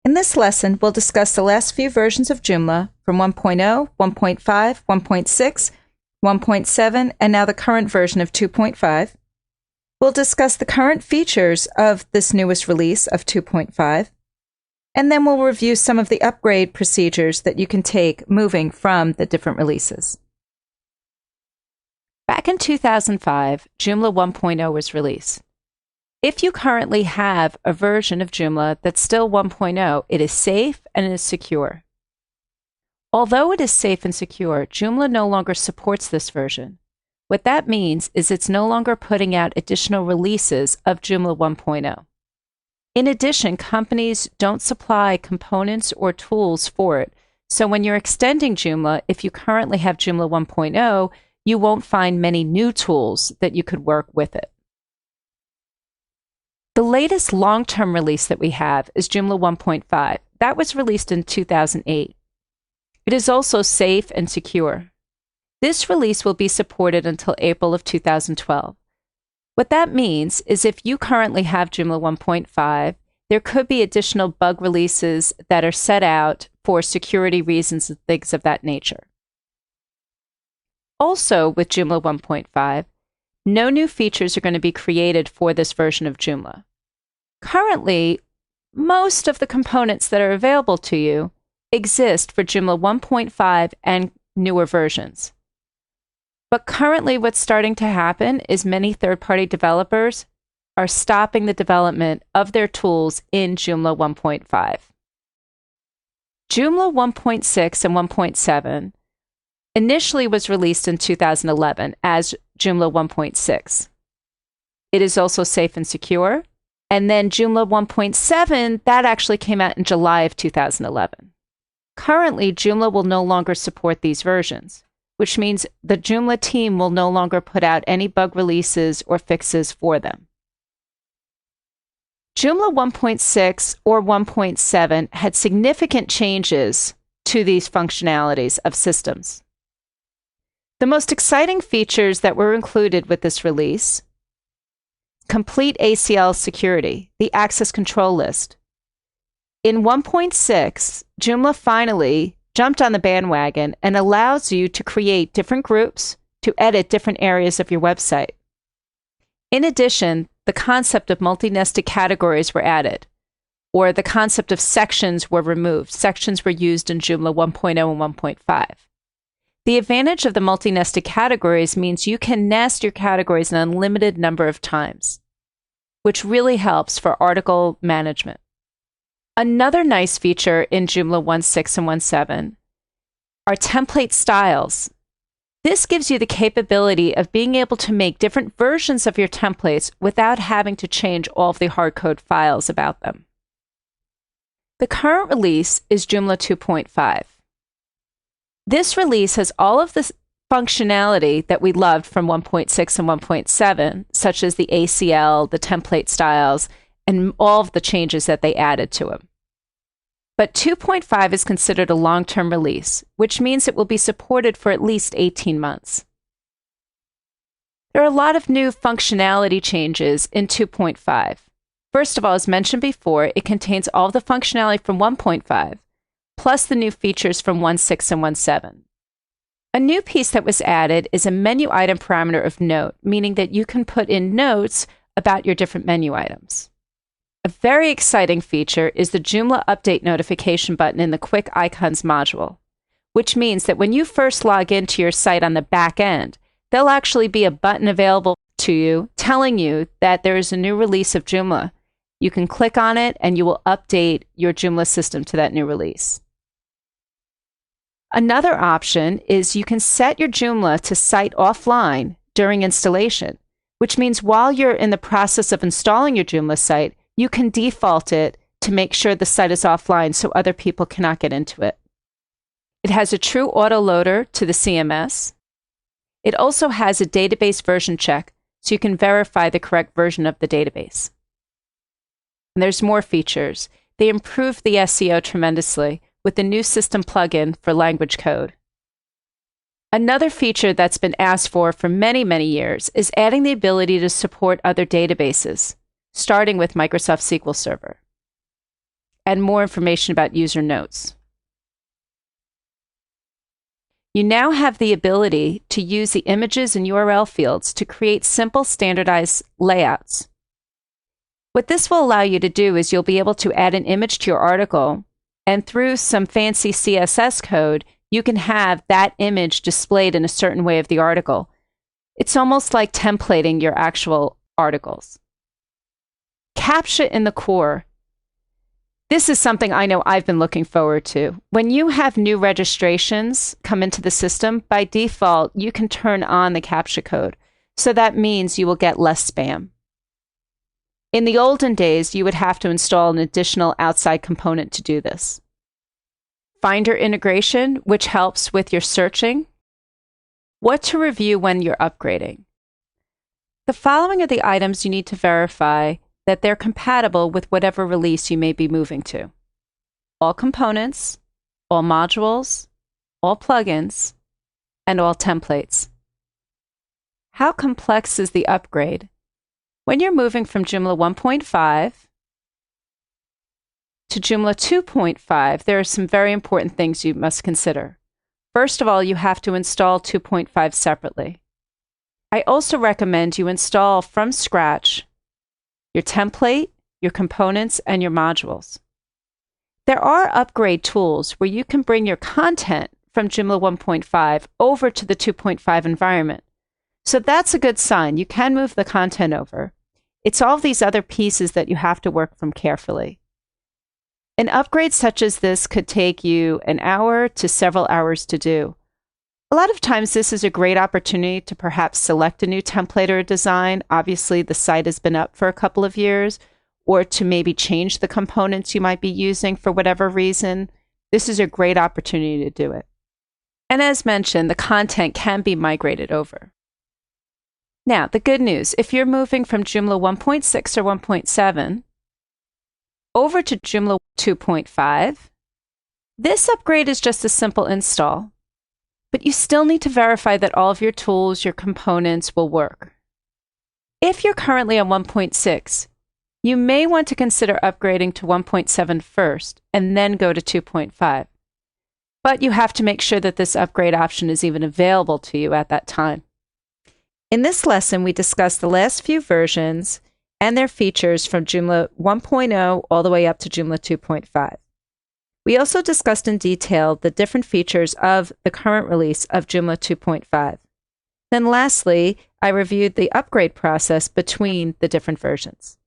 In this lesson, we'll discuss the last few versions of Joomla from 1.0, 1.5, 1.6, 1.7, and now the current version of 2.5. We'll discuss the current features of this newest release of 2.5, and then we'll review some of the upgrade procedures that you can take moving from the different releases. Back in 2005, Joomla 1.0 was released. If you currently have a version of Joomla that's still 1.0, it is safe and it is secure. Although it is safe and secure, Joomla no longer supports this version. What that means is it's no longer putting out additional releases of Joomla 1.0. In addition, companies don't supply components or tools for it, so when you're extending Joomla, if you currently have Joomla 1.0, you won't find many new tools that you could work with it. The latest long-term release that we have is Joomla 1.5. That was released in 2008. It is also safe and secure. This release will be supported until April of 2012. What that means is if you currently have Joomla 1.5, there could be additional bug releases that are set out for security reasons and things of that nature. Also, with Joomla 1.5, no new features are going to be created for this version of Joomla. Currently, most of the components that are available to you exist for Joomla 1.5 and newer versions. But currently what's starting to happen is many third-party developers are stopping the development of their tools in Joomla 1.5. Joomla 1.6 and 1.7 initially was released in 2011 as Joomla 1.6. It is also safe and secure. And then Joomla 1.7, that actually came out in July of 2011. Currently, Joomla will no longer support these versions, which means the Joomla team will no longer put out any bug releases or fixes for them. Joomla 1.6 or 1.7 had significant changes to these functionalities of systems. The most exciting features that were included with this release: complete ACL security, the access control list. In 1.6, Joomla finally jumped on the bandwagon and allows you to create different groups to edit different areas of your website. In addition, the concept of multi-nested categories were added, or the concept of sections were removed. Sections were used in Joomla 1.0 and 1.5. The advantage of the multi-nested categories means you can nest your categories an unlimited number of times, which really helps for article management. Another nice feature in Joomla 1.6 and 1.7 are template styles. This gives you the capability of being able to make different versions of your templates without having to change all of the hardcode files about them. The current release is Joomla 2.5. This release has all of the functionality that we loved from 1.6 and 1.7, such as the ACL, the template styles, and all of the changes that they added to them. But 2.5 is considered a long-term release, which means it will be supported for at least 18 months. There are a lot of new functionality changes in 2.5. First of all, as mentioned before, it contains all of the functionality from 1.5, plus the new features from 1.6 and 1.7. A new piece that was added is a menu item parameter of note, meaning that you can put in notes about your different menu items. A very exciting feature is the Joomla update notification button in the Quick Icons module, which means that when you first log into your site on the back end, there'll actually be a button available to you telling you that there is a new release of Joomla. You can click on it and you will update your Joomla system to that new release. Another option is you can set your Joomla to site offline during installation, which means while you're in the process of installing your Joomla site, you can default it to make sure the site is offline so other people cannot get into it. It has a true autoloader to the CMS. It also has a database version check, so you can verify the correct version of the database. And there's more features. They improved the SEO tremendously with the new system plugin for language code. Another feature that's been asked for many, many years is adding the ability to support other databases, starting with Microsoft SQL Server. and more information about user notes. You now have the ability to use the images and URL fields to create simple standardized layouts. What this will allow you to do is you'll be able to add an image to your article, and through some fancy CSS code, you can have that image displayed in a certain way of the article. It's almost like templating your actual articles. CAPTCHA in the core. This is something I know I've been looking forward to. When you have new registrations come into the system, by default, you can turn on the CAPTCHA code. So that means you will get less spam. In the olden days, you would have to install an additional outside component to do this. Finder integration, which helps with your searching. What to review when you're upgrading. The following are the items you need to verify that they're compatible with whatever release you may be moving to. All components, all modules, all plugins, and all templates. How complex is the upgrade? When you're moving from Joomla 1.5 to Joomla 2.5, there are some very important things you must consider. First of all, you have to install 2.5 separately. I also recommend you install from scratch your template, your components, and your modules. There are upgrade tools where you can bring your content from Joomla 1.5 over to the 2.5 environment. So that's a good sign. You can move the content over. It's all these other pieces that you have to work from carefully. An upgrade such as this could take you an hour to several hours to do. A lot of times this is a great opportunity to perhaps select a new template or design. Obviously, the site has been up for a couple of years, or to maybe change the components you might be using for whatever reason. This is a great opportunity to do it. And as mentioned, the content can be migrated over. Now, the good news, if you're moving from Joomla 1.6 or 1.7 over to Joomla 2.5, this upgrade is just a simple install. But you still need to verify that all of your tools, your components will work. If you're currently on 1.6, you may want to consider upgrading to 1.7 first and then go to 2.5. But you have to make sure that this upgrade option is even available to you at that time. In this lesson, we discussed the last few versions and their features from Joomla 1.0 all the way up to Joomla 2.5. We also discussed in detail the different features of the current release of Joomla 2.5. Then lastly, I reviewed the upgrade process between the different versions.